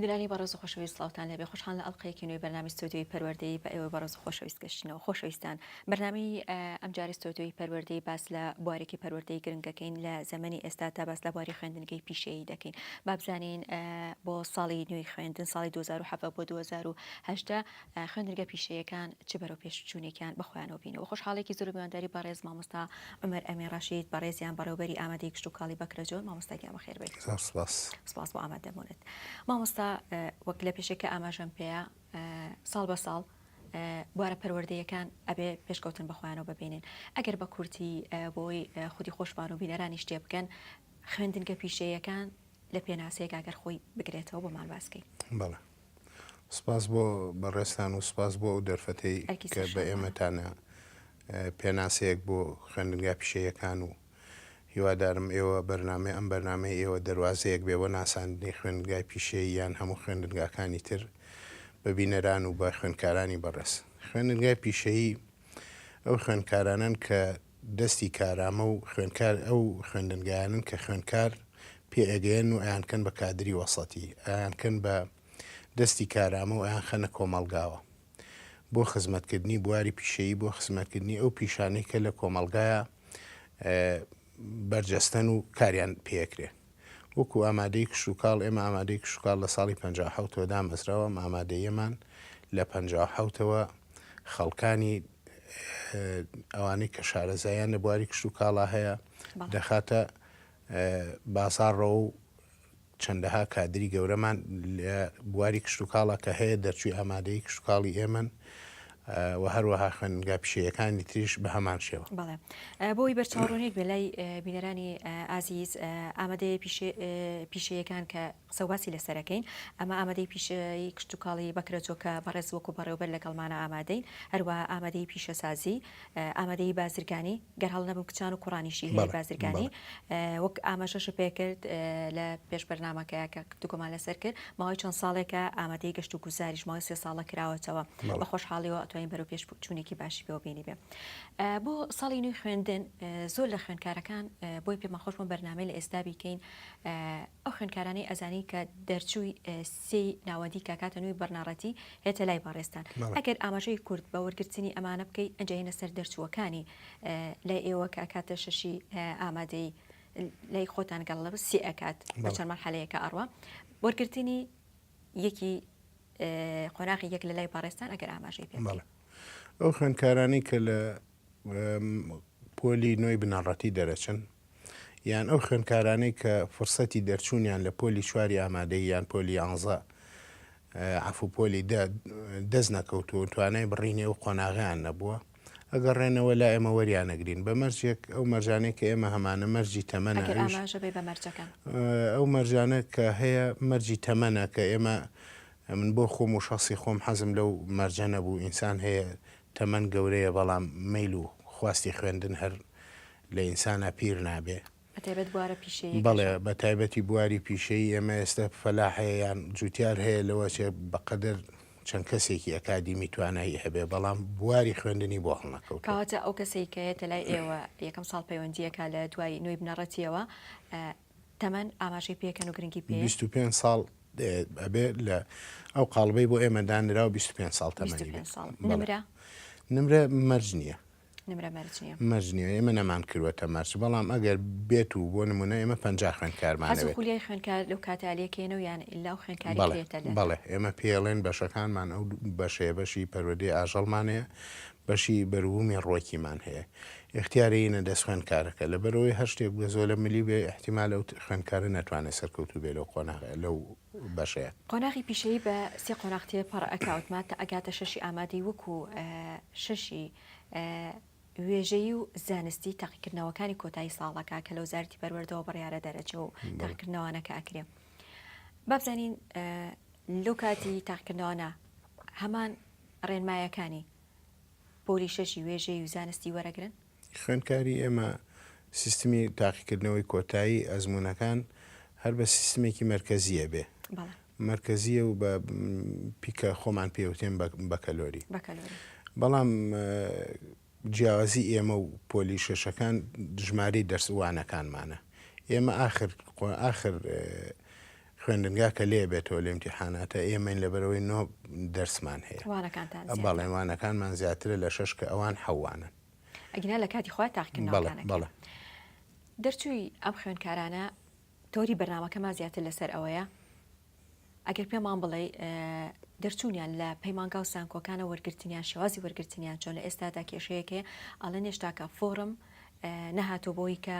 درانی بەڕێز و خۆشەویست سڵاوتان لەبێ خۆشحان لە ئەڵلقەیەکی نوێی بەرنامی ستۆدیۆی پەروەردەی بە ئێوە بەڕێز و خۆشەویست گەشتنەوە خۆشەویستان بەرنامی ئەم جارە ستۆدیۆی پەروەردەی باس لە بوارێکی پەروەردەی گرنگەکەین لە زەمەنی ئێستا تا باس لە بواری خوێندنگەی پیشەیی دەکەین بابزانین بۆ ساڵی نوێی خوێندن ساڵی 2007 بۆ 2010 خوێندنگە پیشەیەکان چ بەرەو پێشچوونێکیان بەخۆیانەوە بینەوە خۆشحاڵێکی زۆر میوانداری بەڕێز مامۆستا عومەر ئەمین ڕەشید بەڕێزیان بەڕێوەبەری ئامادەی کشت و کاڵی بەکرەجۆن مامۆستاگیان بەخێر بێت سپاس بۆ ئامادەبوونت مامۆستا وەک لە پێشەکە ئاماژەم پێەیە ساڵ بە ساڵ بوارە پەروەردەیەکان ئەبێ پێشکەوتن بەخۆیانەوە ببینین ئەگەر بە کورتی بۆی خودی خۆشبان و بینەرانی شتێ بکەن خوێندنگە پیشەیەکان لە پێناسەیەک ئەگەر خۆی بگرێتەوە بۆمان باسکەی بەڵێ سپاس بۆ بەڕێستان و سپاس بۆ ئەو دەرفەتەی کە بە ئێمەتانە پێناسەیەک بۆ خوێندنگا پیشەیەکان و هیوادارم ئێوە بەرنامە ئەم بەرنامەی ئێوە دەواازەیەک بێەوە ناساندنی خوێندنگای پیشەیە یان هەموو خوێندنگاکانی تر بە بینەران و بە خوێندکارانی بەڕێز خوێندنگای پیشەیی ئەو خوێندکارانن کە دەستی کارامە و خوێندکار ئەو خوێندنگایانن کە خوێندکار پێئگەن و ئەیانکەن بە کادری وەسەتی ئەیانکەن بە دەستی کارامە و ئەیان خەنە کۆمەڵگاوە بۆ خزمەتکردنی بواری پیشەیی بۆ خزمەتکردنی ئەو پیشانەی کە لە کۆمەڵگایە بەرجەستن و کاریان پێکرێ وەکو ئامادەی کشوکاڵ ئێمە ئامادەی کشوکاڵ لە ساڵی 1950 دامەزراوە ئامادەیەمان لە 1950ەوە خەڵکانی ئەوانەی کە شارەزایان لە بواری کشوکاڵا هەیە دەخاتە بازاڕەوە و چەندەها کادری گەورەمان لە بواری کشوکاڵا کە هەیە دەرچووی ئامادەی کشوکاڵی ئێمن و هەروەها خوێندنگا پیشەیەکانی تریش بە هەمان شێوە بەڵێ بۆی بەرچاوڕۆنێک بێلای بینەرانی ئازیز ئامادەی پیشەیەکان کە قسەواسی لەسەرەکەین ئەمە ئامادەی پیشەی کشت و کاڵی بەکرەجۆکە بەڕێز وەکو بەڕێوەبەر لەگەڵمانە ئامادەین هەروە ئامادەی پیشەسازی ئامادەی بازرگانی گەر هەڵ نەبوو کچان و کوڕانیشی هەیە بازرگانی وەک ئاماژەش پێکرد لە پێش بەرنامەکەیە کە کتوگۆمان لەسەر کرد ماوەی چەند ساڵێکە ئامادەی گەشت و گوزاریش ماوەی 3 ساڵە کراوەتەوە بە خۆشحاڵیەوە ئەتوانین بەرەو پێش چوونێکی باشی بێ بینی بێ بۆ ساڵی نوێی خوێندن زۆر لە خوێندکارەکان بۆی پێمان خۆشمە بەرنامەی لە ئێستا بیکەین ئەو خوێندکارانەی ئەزانی کە دەرچووی سی ناوەندی کاکاتە نوێی بەرناڕەتی هێتە لای باڕێستان ئەگەر ئاماژەی کورد بە وەرگرتنی ئەمانە بکەیت ئەنجینە سەر دەرچووەکانی لای ئێوە کاکاتە شەشی ئامادەی لای خۆتان گەڵ لە سی ئەکات بە چەند مەرحەلەیەکە ئەڕوە وەرگرتنی یەکی قۆناغی یەک لە لای باڕێستان ئەگەر ئاماژەی پێ ئەو خوێندکارانی کە لە پۆلی نوێی بناڕەتی دەرەچن یان ئەو خوێندکارانەی کە فرسەتی دەرچوونیان لە پۆلی چواری ئامادەی یان پۆلی ئازا عفو پۆلی دەست نەکەوتو توانای بڕینێ و قۆناغیان نەبووە ئەگەر ڕێنەوە لا ئێمە وەریانەگرین بە مەرجێک ئەو مەرجانەی کە ئێمە هەمانە مەرجی تەمەنە ئەو مەرجانە کە هەیە مەرجی تەمەنە کە ئێمە من بۆ خۆم و شخصی خۆم حەزم لەو مەرجە نەبوو ئینسان هەیە تەمەن گەورەیە بەڵام میل و خواستی خوێندن هەر لە ئینسانە پیر نابێ بەڵێ بە تایبەتی بواری پیشەی ئێمە ئێستا فەلاحەیە یان جوتیار هەیە لەوە چێ بەقەدر چەند کەسێکی ئەکادیمی توانایی هەبێ بەڵام بواری خوێندنی بۆ هەڵنەکەوت کاواتە ئەو کەسێک کە هەیەتە لای ئێوە یەکەم ساڵ پەیوەندیەکە لە دوای نوێی بنەڕەتیەوە تەمەن ئاماژەی پێکەن و گرنگی پێ 25 ساڵ ئەبێ لە ئەو قاڵبەی بۆ ئێمە دانرا و 25 ساڵ تەمەنی نمرە مەرج نییە مەرج نییە ئێمە نەمان کردوەتە مەرج بەڵام ئەگەر بێت و بۆ نمونە ئێمە 50 خوێندکارمانەوێت خولیای خوێندکار لەو کاتالێکێنەوە یان ئیلا خوێندکاری بەڵێ ئێمە پێڵێن بەشەکانمان ئەو بەشەیە بەشی پەروەردەی ئاژەڵمانەیە بەشی بەروومی ڕۆکیمان هەیە اختیارینە دەست خوێندکارەکە لەبەرەوەی هەر شتێک بە زۆر لە ملی بێ احتیمال ئەو خوێندکارە نەتوانێت سەرکەوتو بێ لەو قۆناغە لەو بەشەیە قۆناغی پیشەیی بە سێ قۆناغتێ پەڕ ئەکاوتماتە ئەگاتە شەشی ئامادەی وەکو شەشی وێژەی و زانستی تاقیکردنەوەکانی کۆتایی ساڵەکە کە لە وزارەتی پەروەردەوە بڕیارە دەرەچێ و تاقیکردنەوەکە ئەکرێ بابزانین لەو کاتی تاقیکردنەوەە هەمان ڕێنمایەکانی پۆلی شەشی وێژەی و زانستی وەرەگرن خوێندکاری ئێمە سیستمی تاقیکردنەوەی کۆتایی ئەزمونونەکان هەر بە سیستمێکی مرکزیە بێ مرکزیە و بە پیکە خۆمان پێوتێن بەکەلۆری بەڵام جیاوازی ئێمە و پۆلی شەشەکان ژماری دەرسوانەکانمانە ئێمە آخر خوێندنگا کە لێ بێتەوە لە ئیمتیحاناتە ئێمەین لەبەرەوەی نۆ دەرسمان هەیە بەڵێوانەکانمان زیاترە لە 6 کە ئەوان حەوانن ئەگینا لە کاتی خوا تاقیکردنەوەکانەکە دەرچووی ئەم خوێندکارانە تۆری بەرنامەکەمان زیاتر لەسەر ئەوەیە ئەگەر پێمان بڵێ دەرچوونیان لە پەیمانگا و سانکۆکانە وەرگرتنیان شێوازی وەرگرتنیان چۆن لە ئێستادا کێشەیەکێ ئەڵێ نێشتاکە فۆرم نەهاتۆ بۆی کە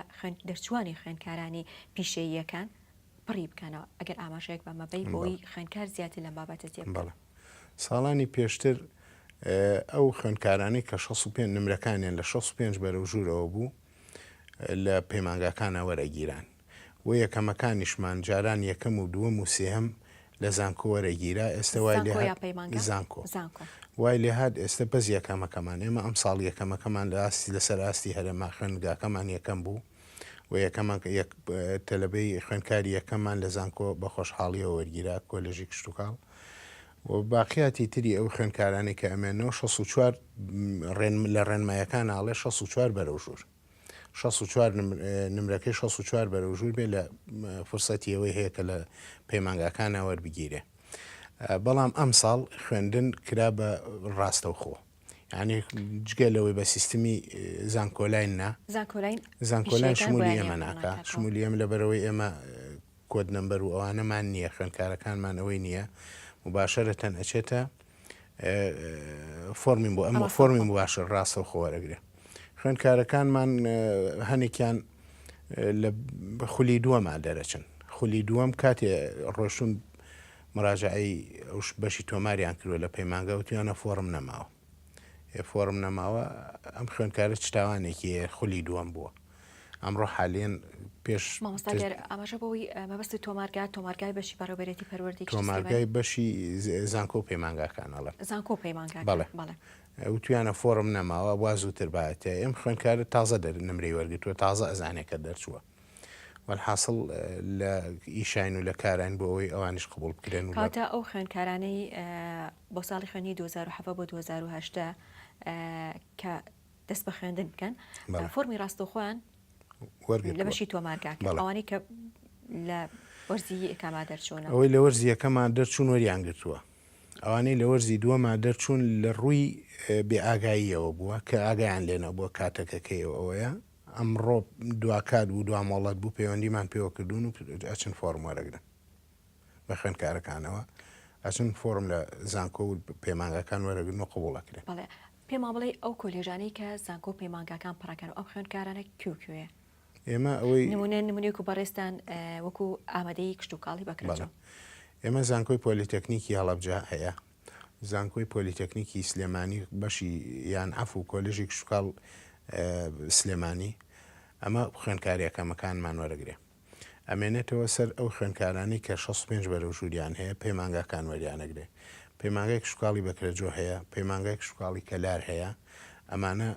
دەرچوانی خوێندکارانی پیشەییەکان پڕی بکەنەوە ئەگەر ئاماژەیەک بە مەبەی بۆی خوێندکار زیاتر لەم بابەتە تێ بڵێ ساڵانی پێشتر ئەو خوێندکارانی کە 65 نمرەکانیان لە 65 بەرەو ژوورەوە بوو لە پەیمانگاکانە وەرەگیران و یەکەمەکانیشمان جاران یەکەم و دووەم و سێهم لە زانکۆ وەرەگیرا ئێستا وای لێ زانکۆ وای لێ هات ئێستا بەس یەکەمەکەمان ئێمە ئەم ساڵ یەکەمەکەمان لە ئاستی لەسەر ئاستی هەرێما خوێندگاکەمان یەکەم بوو و یەکەمان تەلەبەی خوێندکاری یەکەممان لە زانکۆ بە خۆشحاڵیەوە وەرگیرا کۆلێژی کشتتوکاڵ و باقیاتی تری ئەو خوێندکارانی کە ئەمێنەوە 64 لە ڕێنمایەکان ئاڵێ 64 بەرەو ژوور 64 نمرەکەی 64 بەرەو ژوور بێ لە فرسەتی ئەوەی هەیە کە لە پەیمانگاکانە وەربگیرێ بەڵام ئەم ساڵ خوێندن کرا بە ڕاستەوخۆ یعنی جگە لەوەی بە سیستمی زانکۆلاین نا زانکۆلاین شمولی ئێمە ناکە شمولی ئێمە لەبەرەوەی ئێمە کۆد نمبەر و ئەوانەمان نییە خوێندکارەکانمان ئەوەی نییە مباشرەتەن ئەچێتە فۆرمین بۆ ئەمە فۆرمی مباشر ڕاستەوخۆ وەرەگرێ خوێندکارەکانمان هەنێکیان لە خولی دووەما دەرەچن خولی دووەم کاتێ ڕۆشتون مراجعی ئەو بەشی تۆماریان کردووە لە پەیمانگا وتیانە فۆرم نەماوە فۆرم نەماوە ئەم خوێندکارە چتاوانێکی خولی دووەم بووە ئەمڕۆ حالێن پێش ئاماژە بۆی مەبەستی تۆمارگای بەشی بەڕێوەبەرێتی پەروەردەی تۆمارگای بەشی زانکۆ پەیمانگاکانەڵە زانکۆ پەیمانگا بەڵێ وتویانە فۆرم نەماوە وا زووتر باەتە ئەم خوێندکارە تازە نمرەی وەرگتووە تازە ئەزانێکە دەرچووە والحاصل لە ئیشاین و لە کاران بۆ ئەوەی ئەوانش قبول بکرێن کاتە ئەو خوێندکارانەی بۆ ساڵی خوێنی 2007 بۆ 2010 کە دەست بە خوێندن بکەن فۆرمی ڕاستەوخۆیان لە بەشی تۆمارگاکە ئەوانەی کە لە وەرزی یەکەما دەرچوونە ئەوەی لە وەرزی یەکەمان دەرچوون وەریان گرتووە ئەوانەی لە وەرزی دووەما دەرچوون لە ڕووی بێئاگاییەوە بووە کە ئاگایان لێنە بووە کاتەکەکەیەوە ئەوەیە ئەمڕۆ دوکات بوو دوامۆڵەت بوو پەیوەندیمان پێوە کردوون و ئەچن فۆرم وەرەگرن بە خوێندکارەکانەوە ئەچن فۆرم لە زانکۆ و پەیمانگاکان وەرەگرن و قبوڵەکرێن پێمان بڵێ ئەو کۆلێژانەی کە زانکۆ پەیمانگاکان پڕەکەن ئەو خوێندکارانە کوێ ئێمە ئەوەی نمونێک و بەڕێستان وەکو ئامادەی کشتتوکاڵی بەکرێت ئێمە زانکۆی پۆلیتەکنیکی هەڵەبجا هەیە زانکۆی پۆلیتەکنیکی سلێمانی بەشی یان ئەف و کۆلێژی کشتتوکاڵ سلێمانی ئەمە خوێندکاریەکەمەکانمان وەرەگرێ ئەمێنێتەوە سەر ئەو خوێندکارانی کە 65 بەرەو ژووریان هەیە پەیمانگاکان وەریانەگرێ پەیمانگای کشتتوکاڵی بەکرێجۆ هەیە پەیمانگای کشتتوکاڵی کەلار هەیە ئەمانە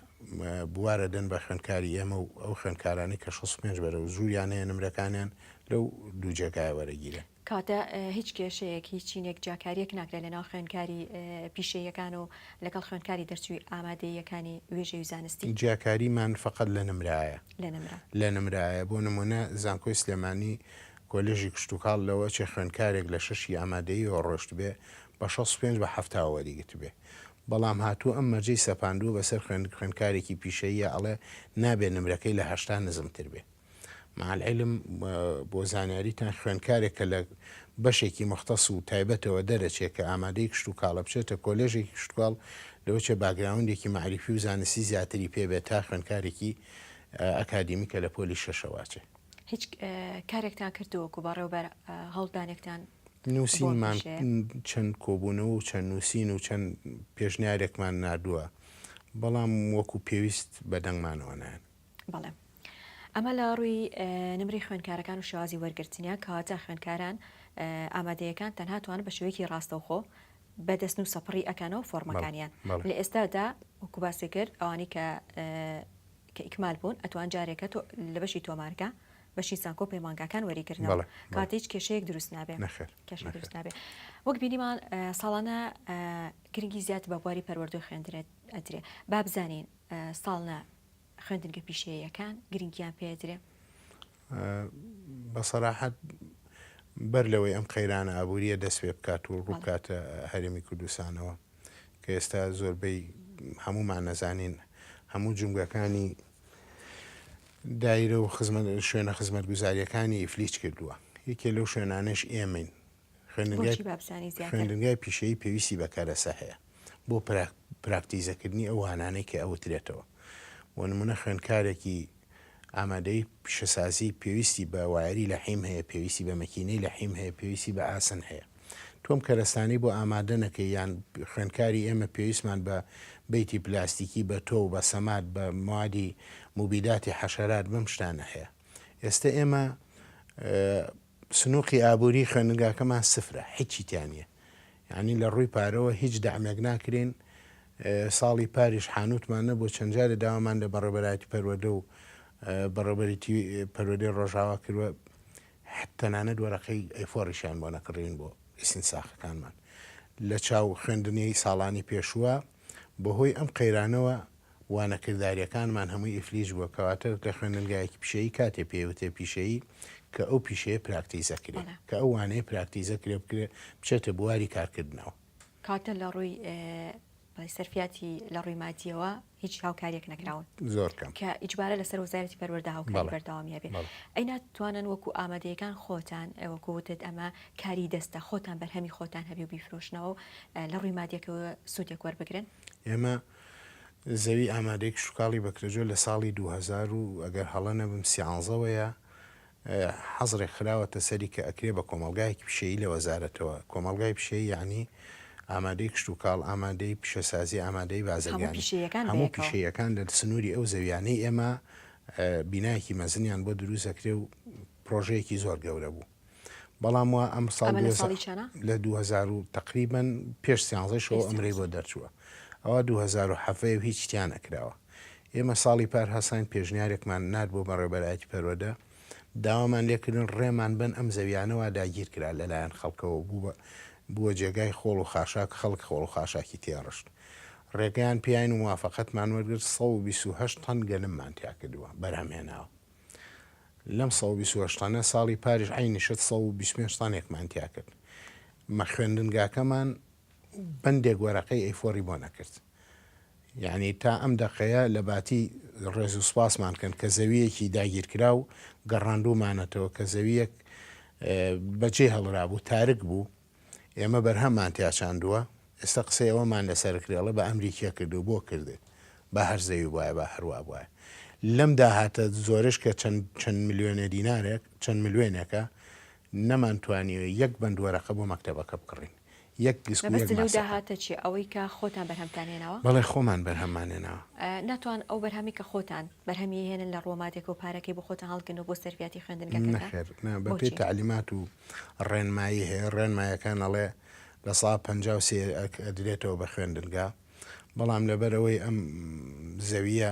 بوارە دەن بە خوێندکاری ئێمە و ئەو خوێندکارانی کە 65 بەرەو ژووریان هەیە نمرەکانیان لەو دوو جێگایە وەرەگیرێ کاتە هیچ کێشەیەک هیچ چینێک جاکاریەک ناکرێت لەناو خوێندکاری پیشەیەکان و لەگەڵ خوێندکاری دەرچووی ئامادەیەکانی وێژەی زانستی جاکاریمان فقط لە نمرایە لە نمرایە بۆ نمونە زانکۆی سلێمانی کۆلێژی کشتتوکاڵ لەوە چێ خوێندکارێک لە شەشی ئامادەیەوە ڕۆشت بێ بە 65 بە هەفتاوە وەریگرت بێ بەڵام هاتووە ئەم مەرجەی سەپاندووە بەسەر خوێندکارێکی پیشەیە ئەڵێ نابێ نمرەکەی لە 80 نزمتر بێ مع العلم بۆ زانیاریتان خوێندکارێکە لە بەشێکی مختص و تایبەتەوە دەرەچێت کە ئامادەی کشتتوکاڵە بچێتە کۆلێژێکی کشتتوکاڵ لەوە چێ باگراوندێکی معریفی و زانستی زیاتری پێبێت تا خوێندکارێکی ئەکادیمیکە لە پۆلی شەشەواچێ هیچ کارێکتان کردووەکو بەڕێوەبەر هەڵدانێکتان نووسینمان چەند کۆبوونەوە و چەند نووسین و چەند پێشنیارێکمان نردووە بەڵام وەکو پێویست بەدەنگمانەوە نایەن بەڵێ ئەمە لە ڕووی نمری خوێندکارەکان و شێوازی وەرگرتنیان کەواتە خوێندکاران ئامادەیەکان تەنها توانن بە شێوەیەکی ڕاستەوخۆ بەدەستن و سەپڕی ئەکەنەوە فۆرمەکانیان لە ئێستادا وەکو باسی کرد ئەوانی کە ئیکمال بوون ئەتوان جارێکە لە بەشی تۆمارگا بەشی زانکۆ پەیمانگاکان وەریگرنەوە کاتە هیچ کێشەیەک دروست نابێ کێشە دروست نابێ وەک بینیمان ساڵانە گرنگی زیات بە بواری پەروەردەی خوێندنێت ئەدرێ با بزانین ساڵنە خوێندنگە پیشەیەکان گرنگیان پێدرێ بەسەراحەت بەر لەوەی ئەم قەیرانە ئابوووریە دەست پێ بکات و ڕووکاتە هەرێمی کوردستانەوە کە ئێستا زۆربەی هەمومان نەزانین هەموو جونگەکانی دایرە و شوێنە خزمەت گوزاریەکانی ئیفلیچ کردووە یەکێ لەو شوێنانش ئێمەین خوێندنگای پیشەیی پێویستی بەکارەسە هەیە بۆ پراکتیزەکردنی ئەو وانانەی کە ئەوترێتەوە بۆ نمونە خوێندکارێکی ئامادەی پیشەسازی پێویستی بە وایری لە حیم هەیە پێویستی بە مەکینەی لە حیم هەیە پێویستی بە ئاسن هەیە تۆم کەرەستانی بۆ ئامادە نەکەی یان خوێندکاری ئێمە پێویستمان بە بیتی پلاستیکی بە تۆ بە سەمات بە موادی موبیداتی حەشەرات بەم شتانە هەیە ئێستا ئێمە سنووقی ئابووری خوێندنگاکەمان سفرە هیچی تیانە یعنی لە ڕووی پارەوە هیچ دامێک ناکرێن ساڵی پاریش حانوتمانە بۆ چەند جارە داوامان لە بەڕێبەرایەتی پەروەردە و بەڕێبەری پەروەردەی ڕۆژاوا کردووە تەنانەت وەرەقەی ئەیفۆڕیشیان بۆ نەکڕین بۆ ئیسینساخەکانمان لە چاو خوێندنی ساڵانی پێشووە بەهۆی ئەم قەیرانەوە وانەکرداریەکانمان هەمووی ئیفلیش بووە کەواتە لە خوێندنگایەکی پیشەیی کاتێ پێوتێ پیشەیی کە ئەو پیشەیە پراکتیزەکرێت کە ئەو وانەیە پراکتیزەکرێ بکرێ بچێتە بواری کارکردنەوە کاتە لە ڕووی سەرفیاتی لە ڕووی مادیەوە هیچ هاوکاریەک نەکراون زۆر کەم کە ئیجبارە لەسەر وەزارەتی پەروەردە هاوکاری بەردەوامیە بێ ئەی ناتوانن وەکو ئامادەیەکان خۆتان وەکووتت ئەمە کاری دەستە خۆتان بەرهەمی خۆتان هەبی و بیفرۆشنەوە لە ڕووی مادیەکەەوە سوودێک وەربگرن ئێمە زەوی ئامادەی شوکاڵی بەکرێژۆ لە ساڵی 2000 و ئەگەر هەڵە نەبم سیانزەوەیە حەزڕێک خراوەتە سەری کە ئەکرێ بە کۆمەلگایەکی پیشەیی لە وەزارەتەوە کۆمەلگای پیشەیی یعنی ئامادەی کشت و کاڵ ئامادەی پیشەسازی ئامادەی بازرگان هەموو پیشەیەکان لە سنووری ئەو زەویانەی ئێمە بینایەکی مەزنیان بۆ دروستەکرێ و پرۆژەیەکی زۆر گەورە بوو بەڵام وە ئەم ساڵ لە 2000 تقریبن پێش سیانزەشەوە ئەمرەی بۆ دەرچووە ئەوە 2007 و هیچ تیان نەکراوە ئێمە ساڵی پار هەسان پێشنیارێکمان نات بۆ بەڕێبەرایەتی پەروەردە داوامان لێکردن ڕێمان بن ئەم زەویانەوە داگیر کرا لەلایەن خەڵکەوە بووە جێگای خۆڵ و خاشاک خەڵک خۆڵ و خاشاکی تێڕشت ڕێگەیان پیاین و موافقەتمان وەرگرت 128 تەن گەنممان تیا کردووە بەرهەمهێناوە لەم 128 تەنە ساڵی پاریش عینیشت 125 تەنێکمان تیا کرد مە خوێندنگاکەمان بەندێک وەرەقەی ئەیفۆری بۆ نەکرد یعنی تا ئەم دەقەیە لە باتی ڕێز و سوپاسمان کەن کە زەویەکی داگیرکرا و گەڕاندومانەتەوە کە زەویەک بەجێ هەڵرابوو تارک بوو ئێمە بەرهەممان تیاچاندووە ئێستا قسەی ئەوەمان لەسەرکرێڵە بە ئەمریکا کردو بۆ کردێت بە هەر زەوی وایە بە هەروە وایە لەم داهاتە زۆرش کە چەند میلیۆنە دینارێک چەند میلیۆنێکە نەمانتوانیوە یەک بەندوەرەقە بۆ مەکتەبەکە بکڕین یەک داهاتە چی ئەوەی کە خۆتان بەرهەمتانێنەوە بەڵێ خۆمان بەرهەمانێنەوە ناتوان ئەو بەرهەمی کە خۆتان بەرهەمی هێنن لە ڕۆماتێک و پارەکەی بۆ خۆتان هەڵگن و بۆ سەرفیاتی خوێندنگەکە بەپێی تعلیمات و ڕێنمایی هەیە ڕێنمایەکان ئەڵێ لە سا 53 ئەدرێتەوە بە خوێندنگا بەڵام لەبەرەوەی ئەم زەویە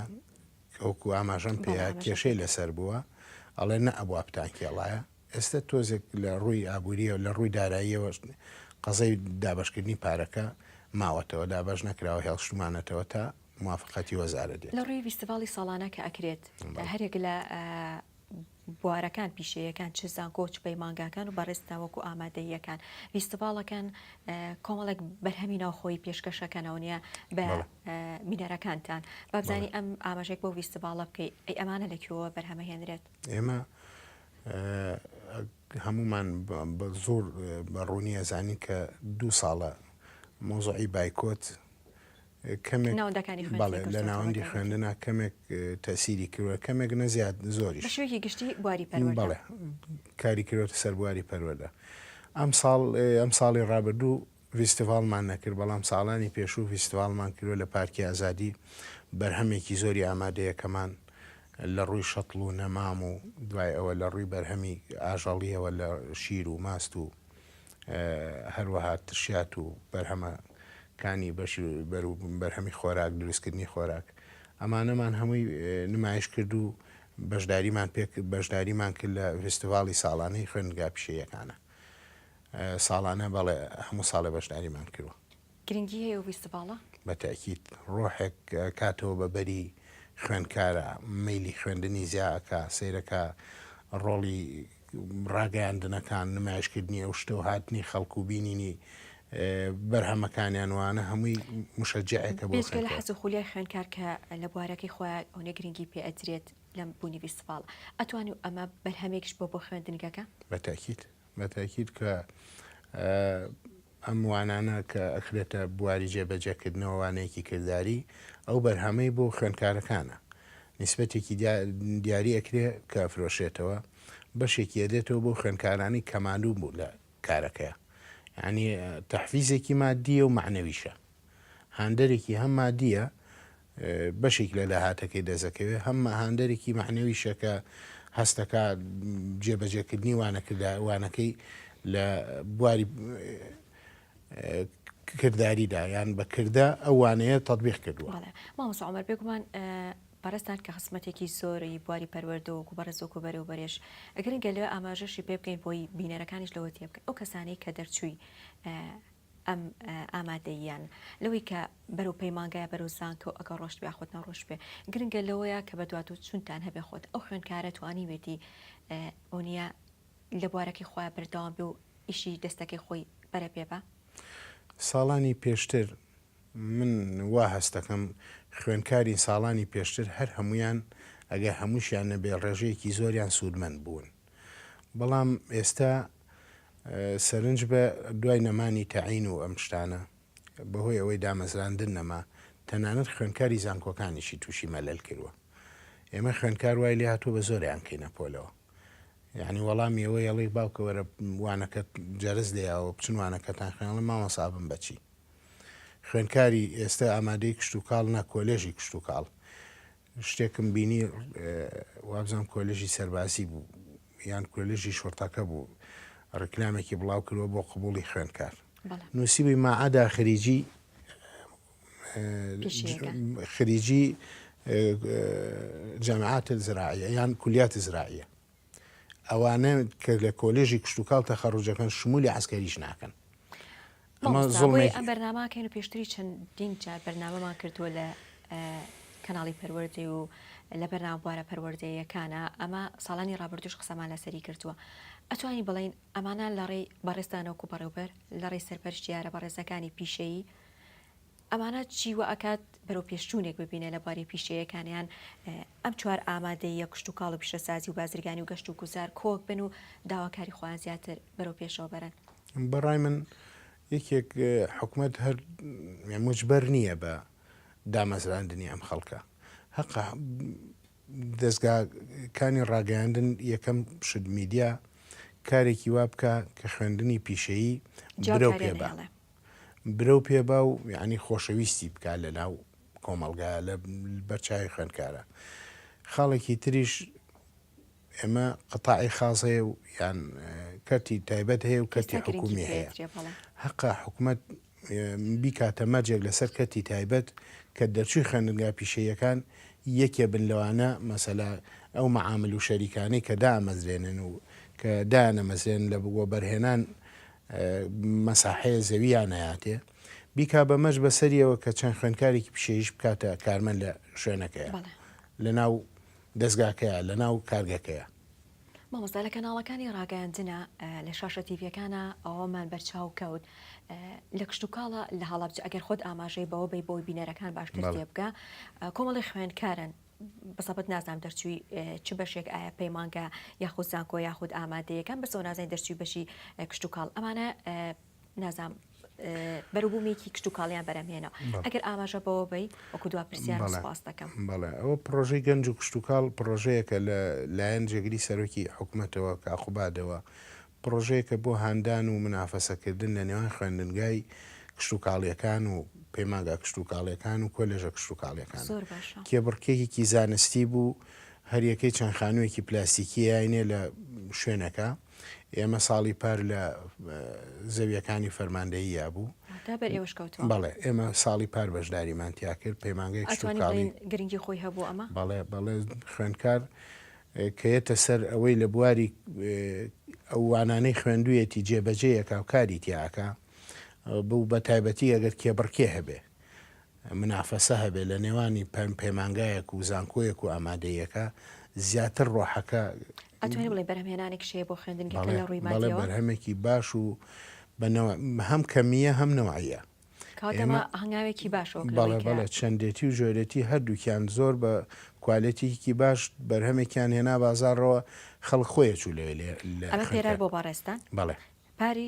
ئەوکو ئاماژەم پێەیە کێشەی لەسەر بووە ئەڵێ نە ئەبوو ئەپتانکێڵایە ئێستا تۆزێک لە ڕووی ئابووریە و لە ڕووی داراییەوە قەزەی دابشکردنی پارەکە ماوەتەوە دابش نەکراوە هێڵشتمانەتەوە تا موافقەتی وەزارە دێت لە ڕووی فیستیڤاڵی ساڵانە کە ئەکرێت هەرێک لە بوارەکان پیشەیەکان چ زانکۆ چ پەیمانگاکان و بەڕێستا وەکو ئامادەیەکان فیستیڤاڵەکان کۆمەڵێک بەرهەمی ناوخۆی پێشکەشەکەنەوە نیە بە مینەرەکانتان بابزانی ئەم ئاماژێک بۆ فیستیڤاڵە بکەیت ئەی ئەمانە لەکوێوە بەرهەمە هێنرێت ئێمە هەمومان زۆر بەڕوونی ئەزانی کە 2 ساڵە مۆزوعی بایکۆت کەمێک لە ناوەندی خوێندنە کەمێک تەسیری کردوە کەمێک نەزیاد زۆریش بەشێکی گشتی بواری پەروەردە بەڵێ کاری کردوەتە سەر بواری پەروەردە ئەم ساڵی ڕابردوو فیستیڤاڵمان نەکرد بەڵام ساڵانی پێشوو فیستیڤاڵمان کردوە لە پارکی ئازادی بەرهەمێکی زۆری ئامادەیەکەمان لە ڕووی شەتڵ و نەمام و دوای ئەوە لە ڕووی بەرهەمی ئاژەڵیەوە لە شیر و ماست و هەروەها ترشات و بەرهەمەکانی بەرهەمی خۆراک دروستکردنی خۆراک ئەمانەمان هەمووی نمایش کرد و بەشداریمان کرد لە فیستیڤاڵی ساڵانەی خوێندنگا پیشەیەکانە ساڵانە بەڵێ هەموو ساڵە بەشداریمان کردوە گرنگی هەیە و فیستیڤاڵە بە تاکید ڕۆحێک کاتەوە بەبەری خوێندکارە مەیلی خوێندنی زیاکە سیرەکە ڕۆڵی ڕاگەیاندنەکان نمایشکردنی ئەو شتە و هاتنی خەڵکو و بینینی بەرهەمەکانیان وانە هەمووی مشەجعێکە بۆ بێجگە لە حەز و خولیای خوێندکار کە لە بوارەکەی خۆیان ئەوەی گرنگی پێ ئەدرێت لەم بوونیوی سفاڵ ئەتوانی ئەمە بەرهەمێکش بۆ خوێندنگەکە بەتاکید کە ئەم وانانە کە ئەخرێتە بواری جێبەجێکردنەوە وانەیەکی کردداری ئەو بەرهەمەی بۆ خوێندکارەکانە نیسبەتێکی دیاری ئەکرێ کە فرۆشێتەوە بەشێکی ئەدێتەوە بۆ خوێندکارانی کەمالوو بوو لە کارەکەیە یعنی تەحفیزێکی مادیە و معنەویشە هاندەرێکی هەم مادیە بەشێک لە داهاتەکەی دەزەکەوێت هەممە هاندەرێکی معنەویشە کە هەستەکە جێبەجێکردنی وانەکەی لە بواری کردداریدا یان بەکردە ئەو وانەیە تەطبیق کردووە مامۆستا عومەر بێگومان پارێستان کە خزمەتێکی زۆری بواری پەروەردە و بەڕێزۆک و بەرەو بەرێش ئەگەرن گەلێ ئاماژەشی پێ بکەین بۆی بینەرەکانیش لەوە تێ بکەین ئەو کەسانەی کە دەرچووی ئەم ئامادەیان لەوەی کە بەرەو پەیمانگایە بەرەو زانکە و ئەگە ڕۆشت بێ خۆت ناڕۆژ بێ گرنگە لەوەیە کە بەدوات و چونتان هەبێ خۆت ئەو خوێندکارە توانیوێتی ئەوە لە بوارەکەی خۆیان بەردەوام بێ و ئیشی دەستەکەی خۆی بەرە پێبە ساڵانی پێشتر من وا هەستەکەم خوێنکاری ساڵانی پێشتر هەر هەمویان ئەگە هەمووشیان نەبێ ڕێژەیەکی زۆریان سوودمەند بوون بەڵام ئێستا سەرنج بە دوای نەمانی تەعین و ئەم شتانە بەهۆی ئەوەی دامەزراندن نەما تەنانەت خوێنکاری زانکۆکانیشی تووشی مەلەل کردووە ئێمە خوێنکار وای لێ هاتووە بە زۆریان کەینە پۆلەوە یعنی وەڵامی ئەوە یەڵی باوکە وەرە وانەکەت جەرز لێیاوە بچن وانەکەتان خوێنڵە مامەسابم بەچی خوێنکاری ئێستا ئامادەی کشت و کاڵ نا کۆلێژی کشت و کاڵ شتێکم بینی وابزانم کۆلێژی سەربازی بوو یان کۆلێژی شۆرتەکە بوو ڕکلامێکی بڵاو کردووە بۆ قبوڵی خوێنکار نووسیبی ماعەدا خریجی جامعات الزراعية یان کولیات زراعیە ئەوانە کە لە کۆلێژی کشت و کاڵ تەخەڕوجەکەن شمولی عسکەریش ناکەن ئەم بەرنامەکەین و پێشتری چەندین جار بەرنامەمان کردووە لە کەناڵی پەروەردەی و لە بەرنامە بوارە پەروەردەیەکانە ئەمە ساڵانی ڕابردوش قسەمان لەسەری کردووە ئەتوانی بڵین ئەمانە لە ڕێی بەڕێستانەوەکو بەڕێوبەر لە ڕێی سەرپەرشتیارە بەڕێزەکانی پیشەیی ئەمانە چیوە ئەکات بەرەو پێشچوونێک ببینێ لە باری پیشەیەکانیان ئەم چوار ئامادەیە کشت و کاڵ و پیشەسازی و بازرگانی و گەشت و گوزار کۆک بن و داواکاری خۆیان زیاتر بەرەو پێشەوە بەرن بەڕای من یەکێک حکومەت هەر مجبەر نییە بە دامەزراندنی ئەم خەڵکە حەقا دەستگاکانی ڕاگەیاندن یەکەم شت میدیا کارێکی وا بکە کە خوێندنی پیشەیی برەو پێبا و یعنی خۆشەویستی بکە لە ناو کۆمەڵگایە لە بەرچاوی خوێندکارە خاڵێکی تریش ئێمە قەتاعی خاص هەیە و یان کەرتی تایبەت هەیە و کەرتی حکومی هەیە حەقا حکومەت بیکاتە مەرجێک لەسەر کەرتی تایبەت کە دەرچووی خوێندنگا پیشەیەکان یەکێ بن لەوانە مەسەلا ئەو مەعامل و شەریکانەی کە دامەزرێنن و کە دانەمەزرێن لە بۆ بەرهێنان مەساحەیە زەویان نایاتێ بیکا بەمەش بەسەریەوە کە چەند خوێندکارێکی پیشەیش بکاتە کارمەند لە شوێنەکەیە لە ناو دەستگاکەیە لە ناو کارگەکەیە مامۆستا لە کەناڵەکانی ڕاگەیاندنە لە شاشە تیڤیەکانە ئەوەمان بەرچاو کەوت لە کشت و کاڵە لە هەڵابجە ئەگەر خۆت ئاماژەی بەوە بی بۆی بینەرەکان باشتر تێ بکە کۆمەڵی خوێندکارن بەسەبەت نازانام دەرچووی چ بەشێک ئایا پەیمانگە یاخود زانکۆ یاخود ئامادەیەکان بەسەوە نازانین دەرچووی بەشی کشت و کاڵ ئەمانە نازام بەروبوومێکی کشت و کاڵیان بەرەمهێنەوە ئەگەر ئاماژە بەوە بی وەکو دوا پرسیار سپاس دەکەم بەڵێ ئەوە پرۆژەی گەنج و کشت و کاڵ پرۆژەیەکە لە لایەن جێگری سەرۆکی حکوومەتەوە کاخوبادەوە پرۆژەیەکە بۆ هاندان و منافەسەکردن لە نێوان خوێندنگای کشت و کاڵیەکان و پەیمانگا کشت و کاڵیەکان و کۆلێژە کشت و کاڵیەکان کێبڕکێکی زانستی بوو هەریەکەی چەند خانوویەکی پلاستیکی یاینێ لە شوێنەکە ئێمە ساڵی پار لە زەویەکانی فەرماندەییە بوو بەڵێ ئێمە ساڵی پار بەشداریمان تیا کرد پەیمانگای کشت و کاڵی گرنگی خۆی هەبوو ئەمە بەڵێ خوێندکار کەیەتە سەر ئەوەی لە بواری ئەو وانانەی خوێندوویەتی جێبەجێیەکە و کاری تیاکە بوو بە تایبەتی ئەگەر کێبڕکێ هەبێ منافەسە هەبێ لە نێوانی پەیمانگایەک و زانکۆیەک و ئامادەیەکە زیاتر ڕۆحەکە ئەتوانێت بڵێ بەرهەمهێنانێک شەیە بۆ خوێندنگەکە لە ڕووی بەڵێ مادیەوە بەرهەمێکی باش و هەم کەمیە هەم نەوعیە کاتەمە هەنگاوێکی باشەوە بەڵێ چەندێتی و ژۆرەتی هەردووکیان زۆر بە کوالەتیکی باش بەرهەمێکیان هێنا بازارڕەوە خەڵک خۆیە چوو لێ ئەمە پێرار بۆ باڕێستان بەڵێ پاری